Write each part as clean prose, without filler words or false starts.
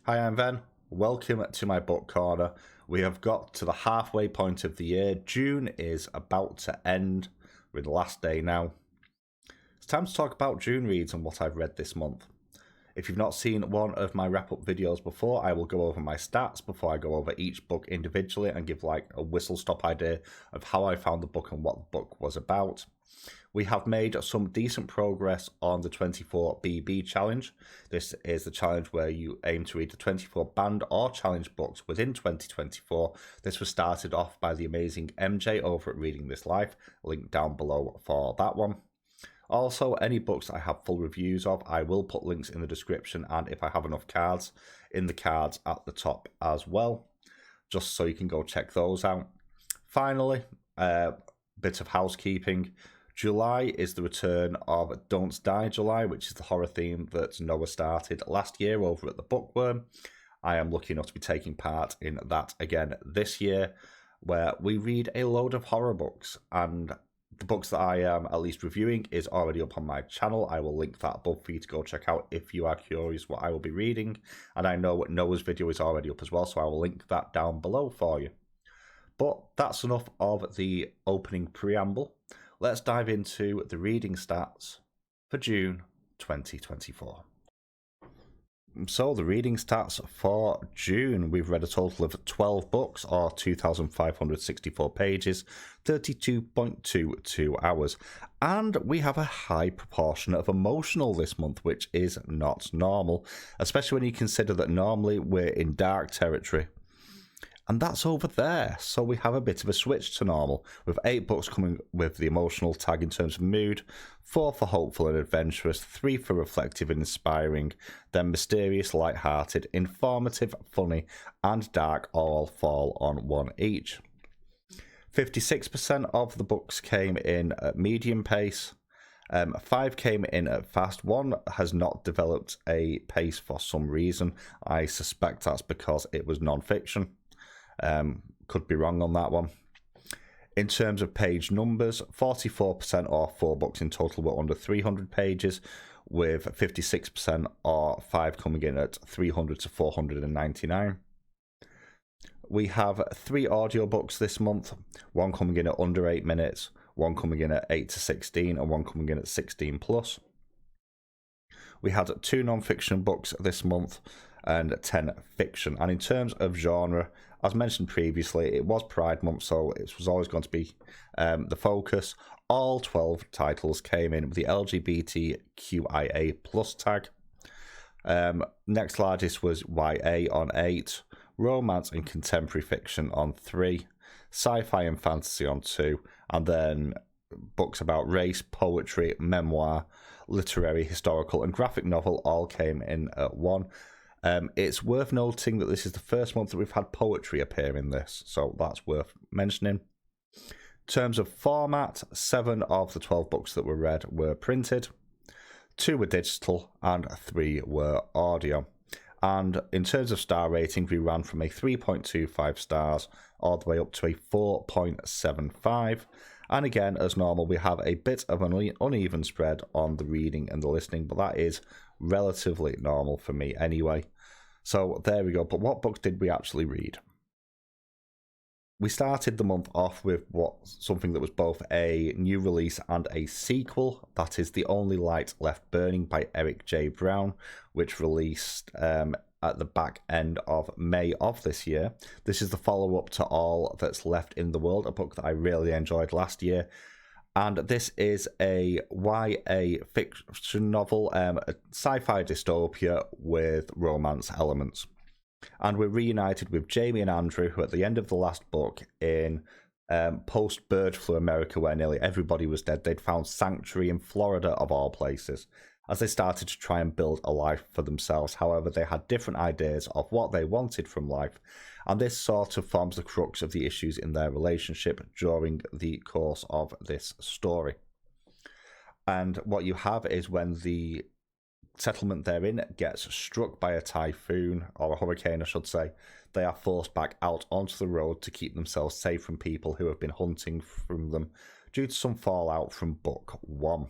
Hi, I'm Ven. Welcome to my book corner. We have got to the halfway point of the year. June is about to end. We're the last day now. It's time to talk about June reads and what I've read this month. If you've not seen one of my wrap-up videos before, I will go over my stats before I go over each book individually and give like a whistle-stop idea of how I found the book and what the book was about. We have made some decent progress on the 24 BB challenge. This is the challenge where you aim to read the 24 banned or challenge books within 2024. This was started off by the amazing MJ over at Reading This Life. Link down below for that one. Also, any books I have full reviews of, I will put links in the description, and if I have enough cards, in the cards at the top as well, just so you can go check those out. Finally, bit of housekeeping. July is the return of Don't Die July, which is the horror theme that Noah started last year over at the Bookworm. I am lucky enough to be taking part in that again this year, where we read a load of horror books, and the books that I am at least reviewing is already up on my channel. I will link that above for you to go check out if you are curious what I will be reading, and I know Noah's video is already up as well, so I will link that down below for you. But that's enough of the opening preamble. Let's dive into the reading stats for June 2024. So the reading stats for June, we've read a total of 12 books or 2,564 pages, 32.22 hours. And we have a high proportion of emotional this month, which is not normal, especially when you consider that normally we're in dark territory. And that's over there, so we have a bit of a switch to normal, with 8 books coming with the emotional tag in terms of mood, 4 for hopeful and adventurous, 3 for reflective and inspiring, then mysterious, light-hearted, informative, funny, and dark all fall on 1 each. 56% of the books came in at medium pace, 5 came in at fast. 1 has not developed a pace for some reason. I suspect that's because it was non-fiction. Could be wrong on that one. In terms of page numbers, 44% or 4 books in total were under 300 pages, with 56% or 5 coming in at 300 to 499. We have 3 audiobooks this month, 1 coming in at under 8 minutes, 1 coming in at 8 to 16, and 1 coming in at 16 plus. We had 2 non-fiction books this month and 10 fiction. And in terms of genre, as mentioned previously, it was Pride Month, so it was always going to be the focus. All 12 titles came in with the LGBTQIA plus tag. Next largest was YA on 8, romance and contemporary fiction on 3, sci-fi and fantasy on 2, and then books about race, poetry, memoir, literary, historical, and graphic novel all came in at 1. It's worth noting that this is the first month that we've had poetry appear in this, so that's worth mentioning. In terms of format, 7 of the 12 books that were read were printed, 2 were digital, and 3 were audio. And in terms of star rating, we ran from a 3.25 stars all the way up to a 4.75. And again, as normal, we have a bit of an uneven spread on the reading and the listening, but that is relatively normal for me anyway. So there we go. But what book did we actually read? We started the month off with something that was both a new release and a sequel. That is The Only Light Left Burning by Erik J. Brown, which released at the back end of May of this year. This is the follow-up to All That's Left in the World, a book that I really enjoyed last year. And this is a YA fiction novel, a sci-fi dystopia with romance elements. And we're reunited with Jamie and Andrew, who at the end of the last book in post-bird flu America, where nearly everybody was dead, they'd found sanctuary in Florida of all places, as they started to try and build a life for themselves. However, they had different ideas of what they wanted from life, and this sort of forms the crux of the issues in their relationship during the course of this story. And what you have is when the settlement they're in gets struck by a typhoon, or a hurricane I should say, they are forced back out onto the road to keep themselves safe from people who have been hunting from them due to some fallout from book 1.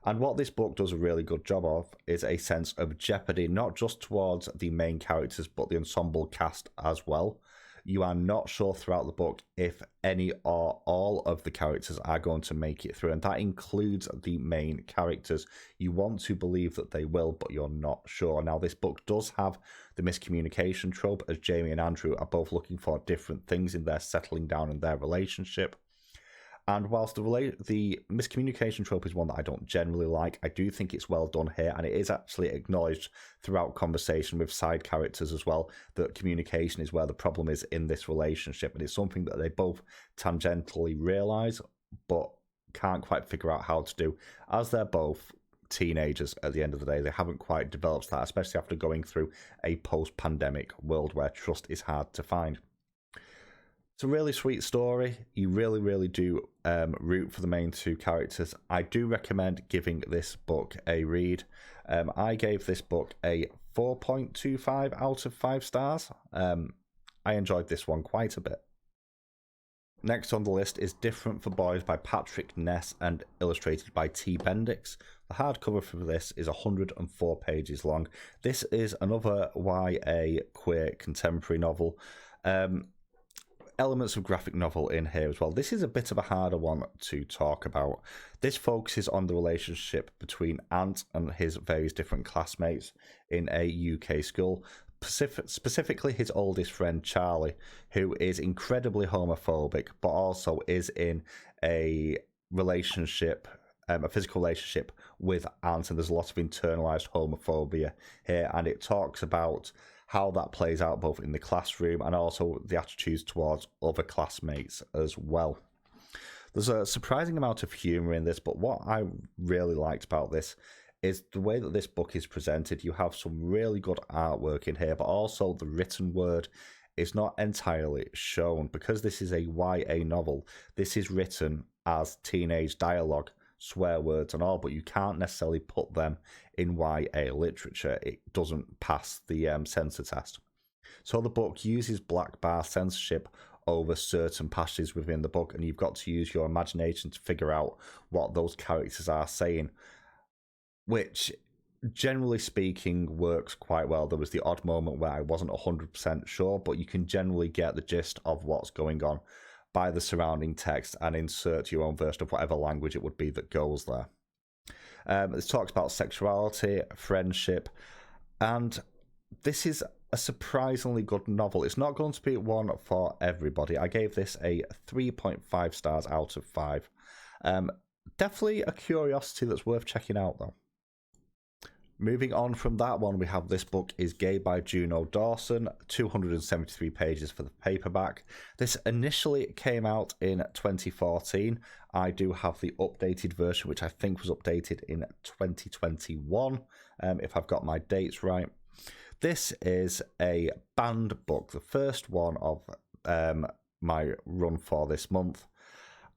And what this book does a really good job of is a sense of jeopardy, not just towards the main characters, but the ensemble cast as well. You are not sure throughout the book if any or all of the characters are going to make it through, and that includes the main characters. You want to believe that they will, but you're not sure. Now, this book does have the miscommunication trope, as Jamie and Andrew are both looking for different things in their settling down in their relationship. And whilst the miscommunication trope is one that I don't generally like, I do think it's well done here, and it is actually acknowledged throughout conversation with side characters as well, that communication is where the problem is in this relationship, and it's something that they both tangentially realise, but can't quite figure out how to do, as they're both teenagers at the end of the day. They haven't quite developed that, especially after going through a post-pandemic world where trust is hard to find. It's a really sweet story. You really do root for the main two characters. I do recommend giving this book a read. I gave this book a 4.25 out of 5 stars. I enjoyed this one quite a bit. Next on the list is Different for Boys by Patrick Ness and illustrated by T. Bendix. The hardcover for this is 104 pages long. This is another YA queer contemporary novel. Elements of graphic novel in here as well. This is a bit of a harder one to talk about. This focuses on the relationship between Ant and his various different classmates in a UK school, specifically his oldest friend Charlie, who is incredibly homophobic, but also is in a relationship, a physical relationship with Ant, and there's a lot of internalized homophobia here, and it talks about how that plays out both in the classroom and also the attitudes towards other classmates as well. There's a surprising amount of humour in this, but what I really liked about this is the way that this book is presented. You have some really good artwork in here, but also the written word is not entirely shown. Because this is a YA novel, this is written as teenage dialogue, swear words and all, but you can't necessarily put them in YA literature. It doesn't pass the censor test. So the book uses black bar censorship over certain passages within the book, and you've got to use your imagination to figure out what those characters are saying, which generally speaking works quite well. There was the odd moment where I wasn't 100% sure, but you can generally get the gist of what's going on by the surrounding text and insert your own version of whatever language it would be that goes there. It talks about sexuality, friendship, and this is a surprisingly good novel. It's not going to be one for everybody. I gave this a 3.5 stars out of 5. Definitely a curiosity that's worth checking out though. Moving on from that one, we have This Book is Gay by Juno Dawson, 273 pages for the paperback. This initially came out in 2014. I do have the updated version, which I think was updated in 2021, if I've got my dates right. This is a banned book, the first one of my run for this month.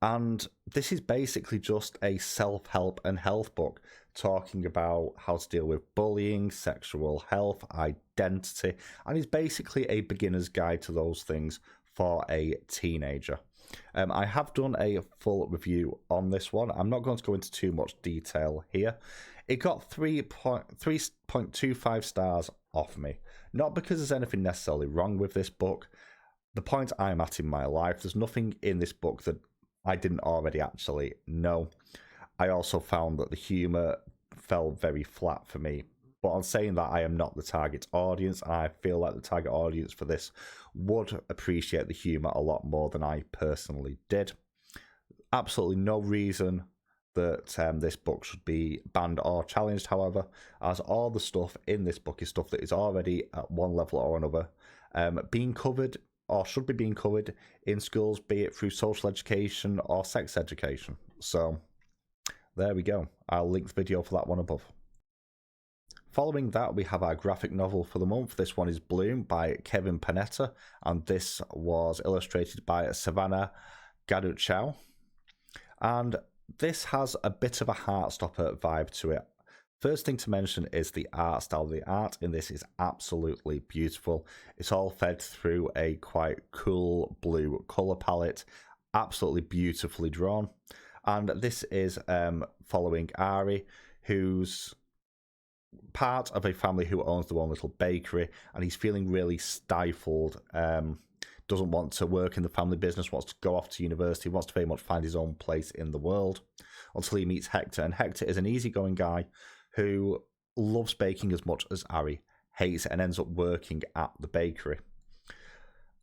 And this is basically just a self-help and health book talking about how to deal with bullying, sexual health, identity, and is basically a beginner's guide to those things for a teenager. I have done a full review on this one. I'm not going to go into too much detail here. It got 3.25 stars off me. Not because there's anything necessarily wrong with this book. The point I'm at in my life, there's nothing in this book that I didn't already actually know. I also found that the humour fell very flat for me. But on saying that, I am not the target audience. I feel like the target audience for this would appreciate the humour a lot more than I personally did. Absolutely no reason that this book should be banned or challenged, however, as all the stuff in this book is stuff that is already at one level or another being covered, or should be being covered in schools, be it through social education or sex education. So there we go. I'll link the video for that one above. Following that, we have our graphic novel for the month. This one is Bloom by Kevin Panetta, and this was illustrated by Savannah Gaduchow. And this has a bit of a Heartstopper vibe to it. First thing to mention is the art style. The art in this is absolutely beautiful. It's all fed through a quite cool blue colour palette. Absolutely beautifully drawn. And this is following Ari, who's part of a family who owns their own little bakery, and he's feeling really stifled. Doesn't want to work in the family business, wants to go off to university, wants to very much find his own place in the world, until he meets Hector. And Hector is an easygoing guy who loves baking as much as Ari hates it, and ends up working at the bakery.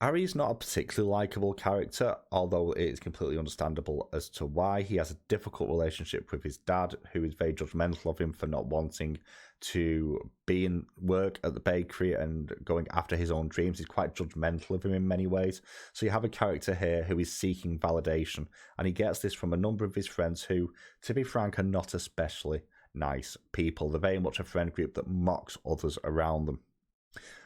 Ari is not a particularly likeable character, although it is completely understandable as to why. He has a difficult relationship with his dad, who is very judgmental of him for not wanting to be in work at the bakery and going after his own dreams. He's quite judgmental of him in many ways. So you have a character here who is seeking validation, and he gets this from a number of his friends who, to be frank, are not especially nice people. They're very much a friend group that mocks others around them.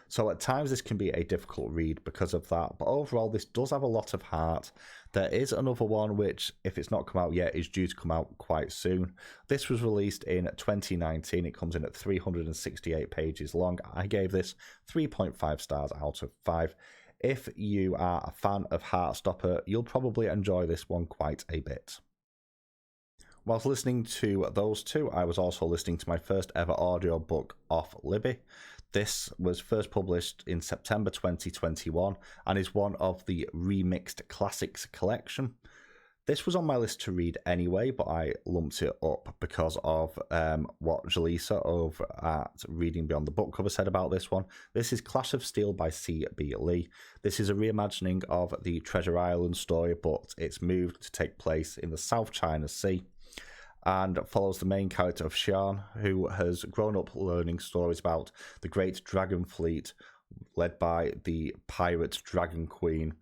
So at times this can be a difficult read because of that, but overall this does have a lot of heart. There is another one which, if it's not come out yet, is due to come out quite soon. This was released in 2019. It comes in at 368 pages long. I gave this 3.5 stars out of 5. If you are a fan of Heartstopper, you'll probably enjoy this one quite a bit. Whilst listening to those two, I was also listening to my first ever audiobook off Libby. This was first published in September 2021 and is one of the Remixed Classics collection. This was on my list to read anyway, but I lumped it up because of what Jaleesa over at Reading Beyond the Book Cover said about this one. This is Clash of Steel by C.B Lee. This is a reimagining of the Treasure Island story, but it's moved to take place in the South China Sea, and follows the main character of Xian, who has grown up learning stories about the Great Dragon Fleet, led by the pirate Dragon Queen.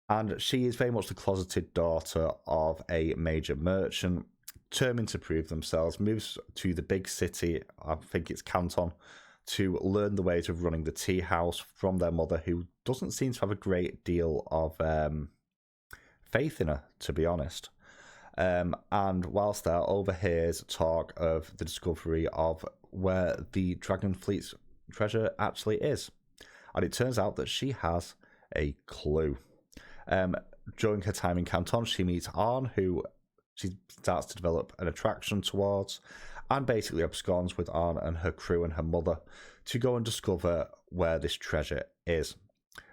And she is very much the closeted daughter of a major merchant, determined to prove themselves, moves to the big city, I think it's Canton, to learn the ways of running the tea house from their mother, who doesn't seem to have a great deal of faith in her, to be honest. And whilst there, overhears talk of the discovery of where the Dragon Fleet's treasure actually is. And it turns out that she has a clue. During her time in Canton, she meets Arn, who she starts to develop an attraction towards, and basically absconds with Arn and her crew and her mother to go and discover where this treasure is.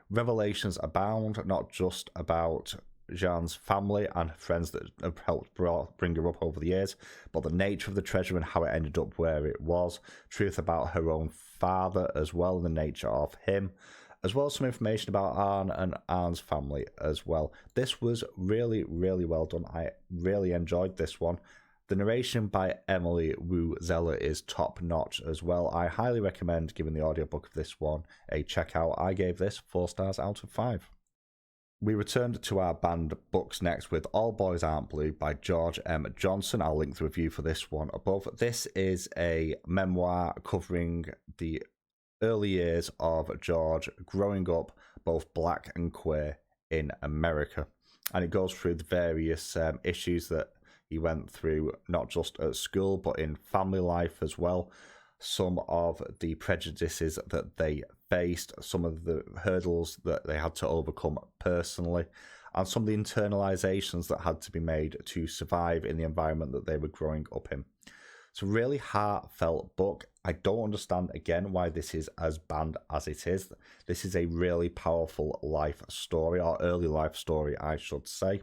Revelations abound, not just about Jean's family and friends that have helped bring her up over the years, but the nature of the treasure and how it ended up where it was, truth about her own father as well, and the nature of him, as well as some information about Arn and Arn's family as well. This was really, really well done. I really enjoyed this one. The narration by Emily Wu Zeller is top notch as well. I highly recommend giving the audiobook of this one a check out. I gave this 4 stars out of 5. We returned to our banned books next with All Boys Aren't Blue by George M. Johnson. I'll link the review for this one above. This is a memoir covering the early years of George growing up both black and queer in America. And it goes through the various issues that he went through, not just at school, but in family life as well. Some of the prejudices that they faced, some of the hurdles that they had to overcome personally, and some of the internalizations that had to be made to survive in the environment that they were growing up in. It's a really heartfelt book. I don't understand, again, why this is as banned as it is. This is a really powerful life story, or early life story, I should say,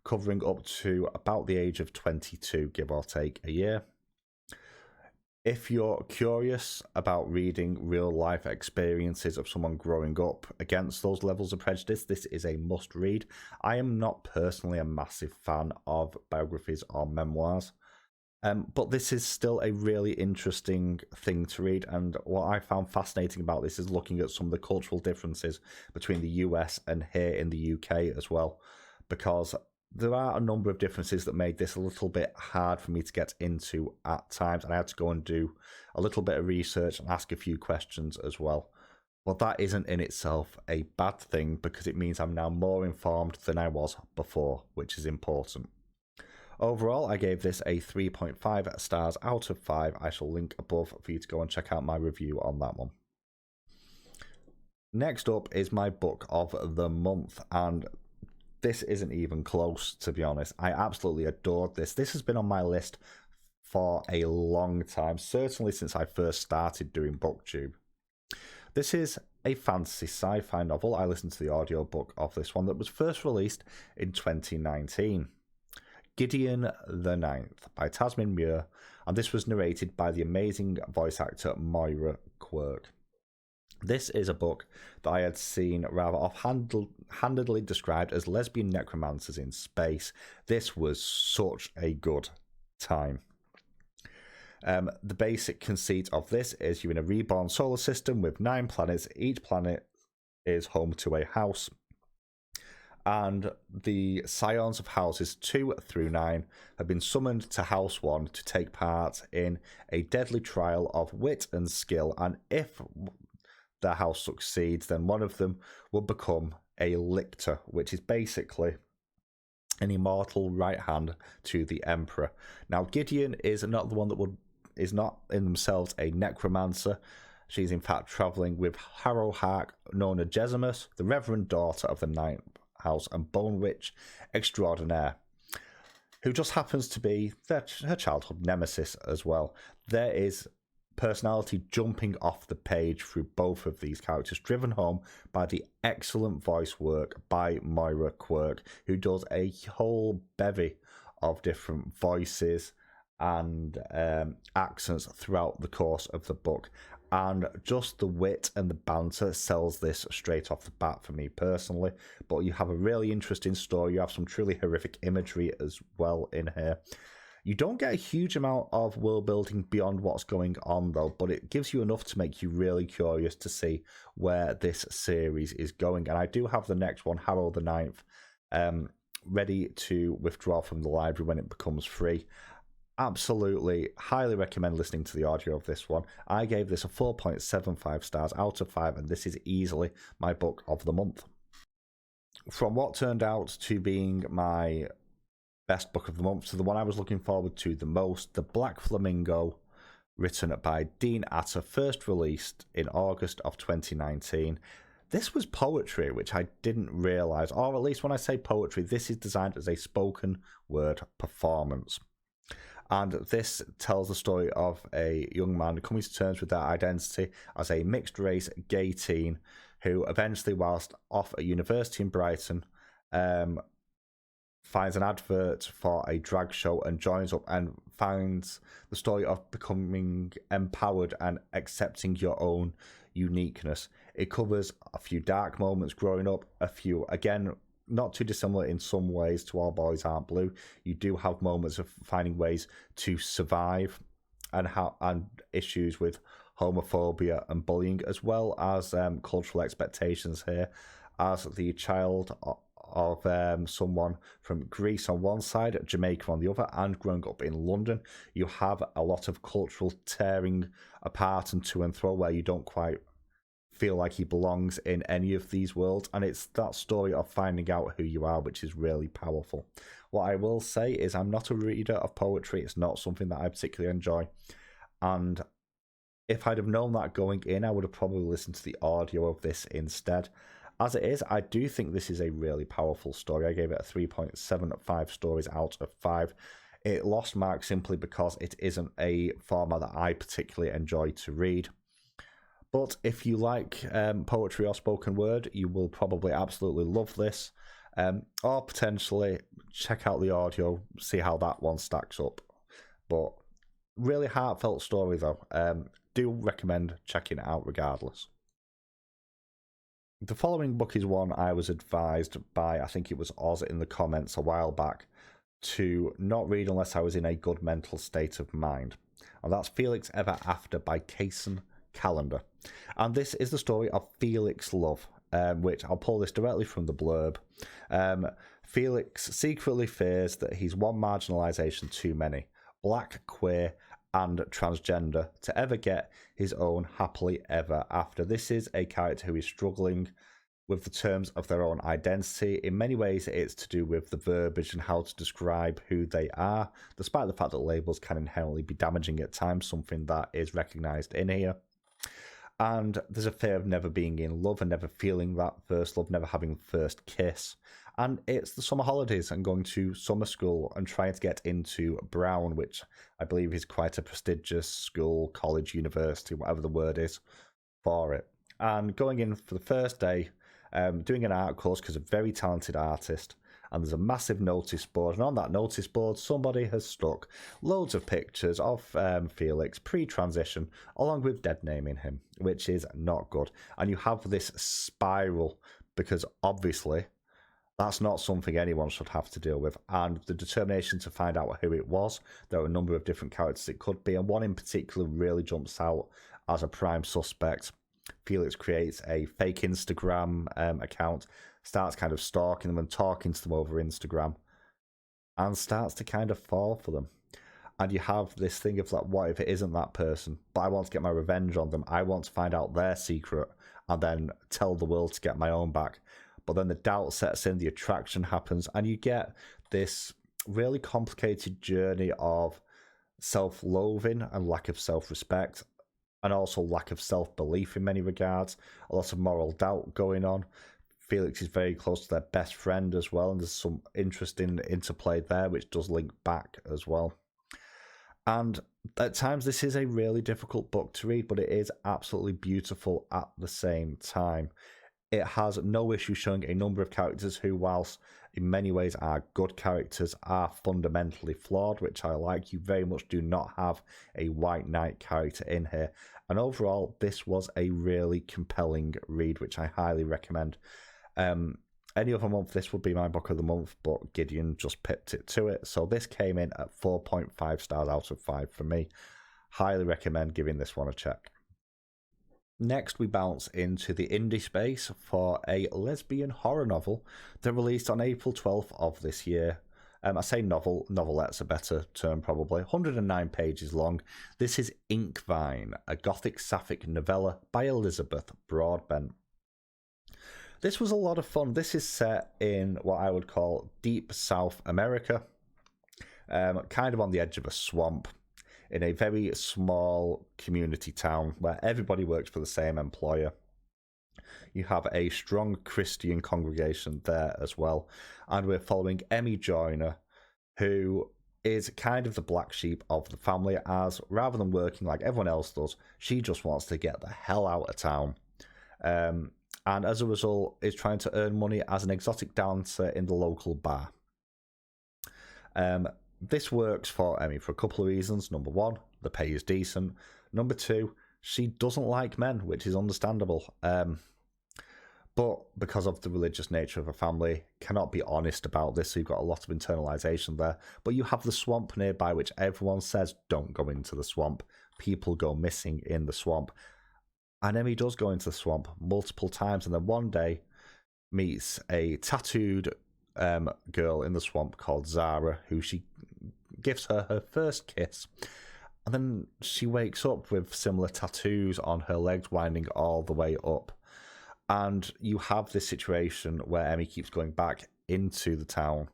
covering up to about the age of 22, give or take a year. If you're curious about reading real life experiences of someone growing up against those levels of prejudice, this is a must read. I am not personally a massive fan of biographies or memoirs, but this is still a really interesting thing to read. And what I found fascinating about this is looking at some of the cultural differences between the US and here in the UK as well, because there are a number of differences that made this a little bit hard for me to get into at times, and I had to go and do a little bit of research and ask a few questions as well. But that isn't in itself a bad thing, because it means I'm now more informed than I was before, which is important. Overall, I gave this a 3.5 stars out of 5. I shall link above for you to go and check out my review on that one. Next up is my book of the month, and this isn't even close, to be honest. I absolutely adored this. This has been on my list for a long time, certainly since I first started doing booktube. This is a fantasy sci-fi novel. I listened to the audiobook of this one that was first released in 2019. Gideon the Ninth by Tamsyn Muir, and this was narrated by the amazing voice actor Muir. This is a book that I had seen rather offhandedly described as lesbian necromancers in space. This was such a good time. The basic conceit of this is you're in a reborn solar system with 9 planets. Each planet is home to a house. And the scions of houses 2 through 9 have been summoned to house 1 to take part in a deadly trial of wit and skill. And if their house succeeds, then one of them will become a lictor, which is basically an immortal right hand to the emperor. Now, Gideon is not the one that is not in themselves a necromancer. She's in fact travelling with Harrowhark, known as Jesimus, the reverend daughter of the Ninth House and Bone Witch extraordinaire, who just happens to be her childhood nemesis as well. There is personality jumping off the page through both of these characters, driven home by the excellent voice work by Muir, who does a whole bevy of different voices and accents throughout the course of the book. And just the wit and the banter sells this straight off the bat for me personally. But you have a really interesting story. You have some truly horrific imagery as well in here. You don't get a huge amount of world building beyond what's going on though, but it gives you enough to make you really curious to see where this series is going. And I do have the next one, Harrow the Ninth, ready to withdraw from the library when it becomes free. Absolutely highly recommend listening to the audio of this one. I gave this a 4.75 stars out of 5, and this is easily my book of the month. From what turned out to being my best book of the month to the one I was looking forward to the most, The Black Flamengo, written by Dean Atta, first released in August of 2019. This was poetry, which I didn't realise, or at least when I say poetry, this is designed as a spoken word performance. And this tells the story of a young man coming to terms with their identity as a mixed-race gay teen who eventually, whilst off at university in Brighton, finds an advert for a drag show and joins up and finds the story of becoming empowered and accepting your own uniqueness. It covers a few dark moments growing up, a few, again, not too dissimilar in some ways to All Boys Aren't Blue. You do have moments of finding ways to survive and issues with homophobia and bullying, as well as cultural expectations here. As the child of someone from Greece on one side, Jamaica on the other, and growing up in London, you have a lot of cultural tearing apart and to and fro where you don't quite feel like he belongs in any of these worlds, and it's that story of finding out who you are, which is really powerful. What I will say is I'm not a reader of poetry. It's not something that I particularly enjoy, and if I'd have known that going in, I would have probably listened to the audio of this instead. As it is, I do think this is a really powerful story. I gave it a 3.75 stories out of 5. It lost marks simply because it isn't a format that I particularly enjoy to read. But if you like poetry or spoken word, you will probably absolutely love this. Or potentially check out the audio, see how that one stacks up. But really heartfelt story though. Do recommend checking it out regardless. The following book is one I was advised by, I think it was Oz in the comments a while back, to not read unless I was in a good mental state of mind. And that's Felix Ever After by Kacen, Callender. And this is the story of Felix Love, which I'll pull this directly from the blurb. Felix secretly fears that he's one marginalisation too many, black, queer and transgender, to ever get his own happily ever after. This is a character who is struggling with the terms of their own identity. In many ways, it's to do with the verbiage and how to describe who they are, despite the fact that labels can inherently be damaging at times, something that is recognised in here. And there's a fear of never being in love and never feeling that first love, never having the first kiss. And it's the summer holidays and going to summer school and trying to get into Brown, which I believe is quite a prestigious school, college, university, whatever the word is for it. And going in for the first day, doing an art course because a very talented artist. And there's a massive notice board. And on that notice board, somebody has stuck loads of pictures of Felix pre-transition, along with dead naming him, which is not good. And you have this spiral because obviously that's not something anyone should have to deal with. And the determination to find out who it was, there are a number of different characters it could be. And one in particular really jumps out as a prime suspect. Felix creates a fake Instagram account, starts kind of stalking them and talking to them over Instagram, and starts to kind of fall for them. And you have this thing of like, what if it isn't that person? But I want to get my revenge on them. I want to find out their secret and then tell the world to get my own back. But then the doubt sets in, the attraction happens, and you get this really complicated journey of self-loathing and lack of self-respect, and also lack of self-belief in many regards, a lot of moral doubt going on. Felix is very close to their best friend as well, and there's some interesting interplay there, which does link back as well. And at times, this is a really difficult book to read, but it is absolutely beautiful at the same time. It has no issue showing a number of characters who, whilst in many ways are good characters, are fundamentally flawed, which I like. You very much do not have a white knight character in here. And overall, this was a really compelling read, which I highly recommend. Any other month, this would be my book of the month, but Gideon just pipped it to it. So this came in at 4.5 stars out of 5 for me. Highly recommend giving this one a check. Next, we bounce into the indie space for a lesbian horror novel that released on April 12th of this year. I say novelette's a better term probably. 109 pages long. This is Inkvine, a gothic sapphic novella by Elizabeth Broadbent. This was a lot of fun. This is set in what I would call deep South America, kind of on the edge of a swamp, in a very small community town where everybody works for the same employer. You have a strong Christian congregation there as well. And we're following Emmy Joyner, who is kind of the black sheep of the family, as rather than working like everyone else does, she just wants to get the hell out of town. And as a result, is trying to earn money as an exotic dancer in the local bar. This works for Emmy for a couple of reasons. Number one, the pay is decent. Number two, she doesn't like men, which is understandable. But because of the religious nature of her family, cannot be honest about this, so you've got a lot of internalization there. But you have the swamp nearby, which everyone says, don't go into the swamp. People go missing in the swamp. And Emmy does go into the swamp multiple times, and then one day meets a tattooed girl in the swamp called Zara, who she gives her first kiss. And then she wakes up with similar tattoos on her legs winding all the way up. And you have this situation where Emmy keeps going back into the town,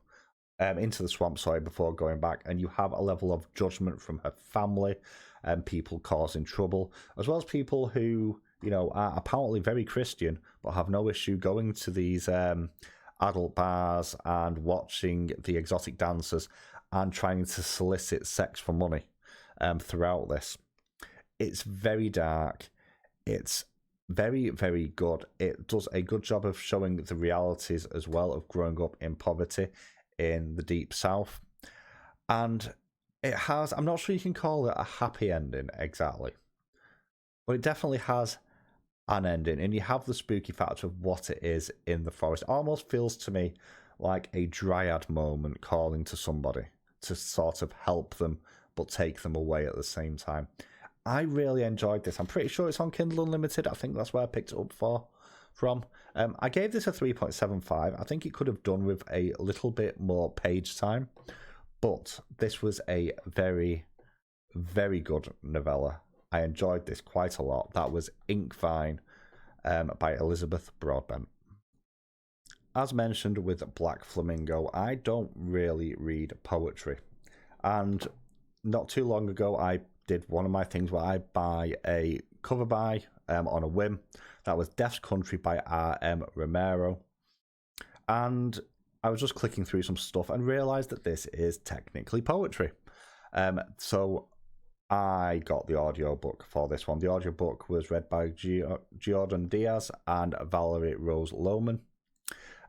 into the swamp, before going back. And you have a level of judgment from her family and people causing trouble, as well as people who, are apparently very Christian, but have no issue going to these adult bars and watching the exotic dancers and trying to solicit sex for money throughout this. It's very dark. It's very, very good. It does a good job of showing the realities as well of growing up in poverty in the Deep South. And it has, I'm not sure you can call it a happy ending exactly, but it definitely has an ending. And you have the spooky factor of what it is in the forest. It almost feels to me like a dryad moment calling to somebody to sort of help them but take them away at the same time. I really enjoyed this. I'm pretty sure it's on Kindle Unlimited. I think that's where I picked it up from. I gave this a 3.75. I think it could have done with a little bit more page time, but this was a very, very good novella. I enjoyed this quite a lot. That was Inkvine by Elizabeth Broadbent. As mentioned with Black Flamingo, I don't really read poetry. And not too long ago, I did one of my things where I buy a cover buy on a whim. That was Death's Country by R.M. Romero. And I was just clicking through some stuff and realised that this is technically poetry. So I got the audiobook for this one. The audiobook was read by Jordan Diaz and Valerie Rose Lohman.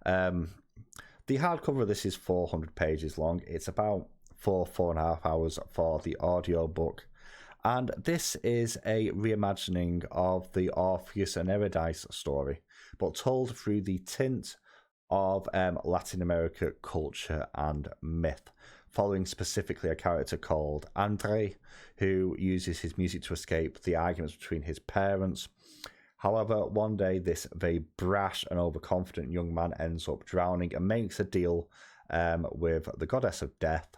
The hardcover of this is 400 pages long. It's about 4.5 hours for the audiobook. And this is a reimagining of the Orpheus and Eurydice story, but told through the tint of Latin America culture and myth, following specifically a character called Andre, who uses his music to escape the arguments between his parents. However, one day this very brash and overconfident young man ends up drowning and makes a deal with the goddess of death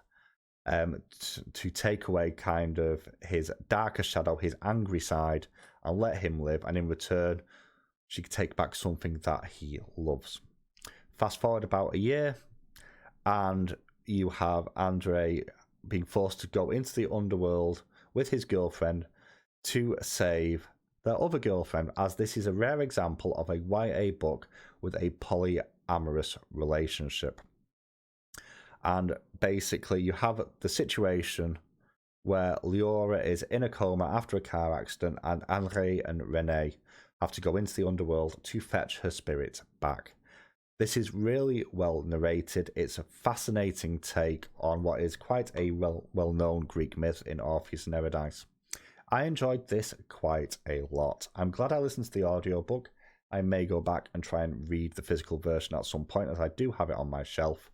to take away kind of his darker shadow, his angry side, and let him live. And in return, she could take back something that he loves. Fast forward about a year, and you have Andre being forced to go into the underworld with his girlfriend to save their other girlfriend, as this is a rare example of a YA book with a polyamorous relationship. And basically you have the situation where Leora is in a coma after a car accident, and Andre and Renee have to go into the underworld to fetch her spirit back. This is really well narrated. It's a fascinating take on what is quite a well-known Greek myth in Orpheus and Eurydice. I enjoyed this quite a lot. I'm glad I listened to the audiobook. I may go back and try and read the physical version at some point, as I do have it on my shelf.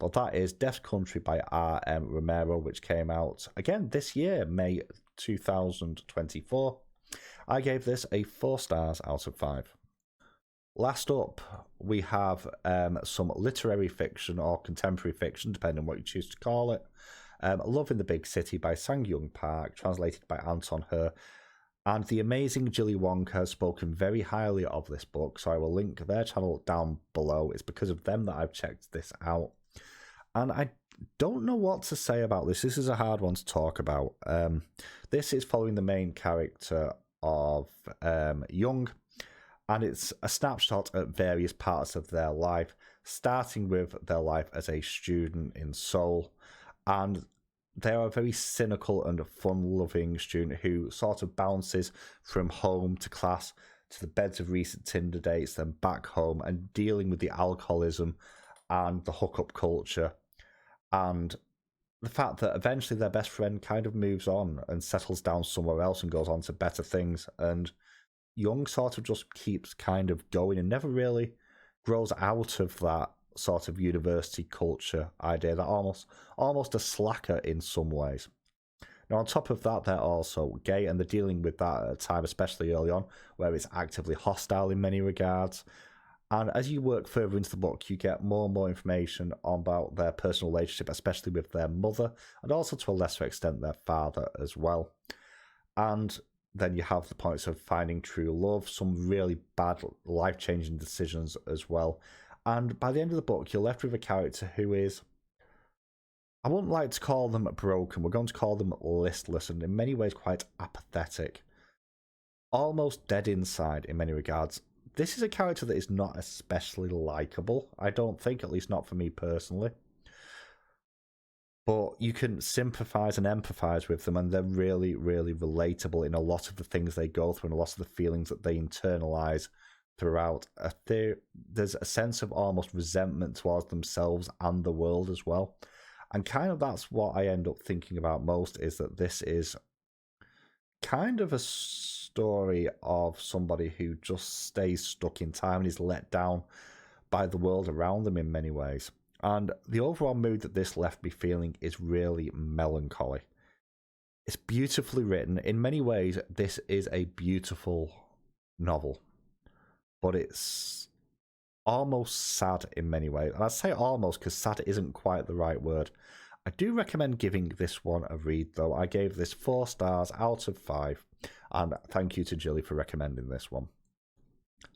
But that is Death Country by R.M. Romero, which came out again this year, May 2024. I gave this a 4 stars out of 5. Last up, we have some literary fiction or contemporary fiction, depending on what you choose to call it. Love in the Big City by Sang-Young Park, translated by Anton Her. And the amazing Jilly Wonka has spoken very highly of this book, so I will link their channel down below. It's because of them that I've checked this out. And I don't know what to say about this. This is a hard one to talk about. This is following the main character of Young, and it's a snapshot at various parts of their life, starting with their life as a student in Seoul. And they are a very cynical and fun-loving student who sort of bounces from home to class to the beds of recent Tinder dates, then back home, and dealing with the alcoholism and the hookup culture. And the fact that eventually their best friend kind of moves on and settles down somewhere else and goes on to better things. And Young sort of just keeps kind of going and never really grows out of that sort of university culture idea, that almost a slacker in some ways. Now, on top of that, they're also gay, and they're dealing with that at a time, especially early on, where it's actively hostile in many regards. And as you work further into the book, you get more and more information about their personal relationship, especially with their mother, and also to a lesser extent their father as well. And then you have the points of finding true love, some really bad life-changing decisions as well. And by the end of the book, you're left with a character who is, I wouldn't like to call them broken, we're going to call them listless, and in many ways quite apathetic. Almost dead inside in many regards. This is a character that is not especially likeable, I don't think, at least not for me personally. But you can sympathise and empathise with them, and they're really, really relatable in a lot of the things they go through and a lot of the feelings that they internalise throughout. There's a sense of almost resentment towards themselves and the world as well. And kind of that's what I end up thinking about most, is that this is kind of a story of somebody who just stays stuck in time and is let down by the world around them in many ways. And the overall mood that this left me feeling is really melancholy. It's beautifully written. In many ways, this is a beautiful novel. But it's almost sad in many ways. And I say almost because sad isn't quite the right word. I do recommend giving this one a read, though. I gave this 4 stars out of 5. And thank you to Jilly for recommending this one.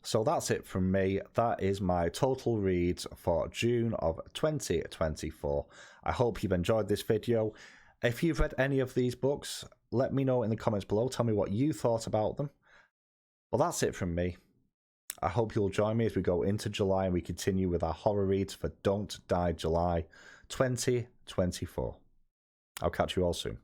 So that's it from me. That is my total reads for June of 2024. I hope you've enjoyed this video. If you've read any of these books, let me know in the comments below. Tell me what you thought about them. Well, that's it from me. I hope you'll join me as we go into July and we continue with our horror reads for Don't Die July 2024. I'll catch you all soon.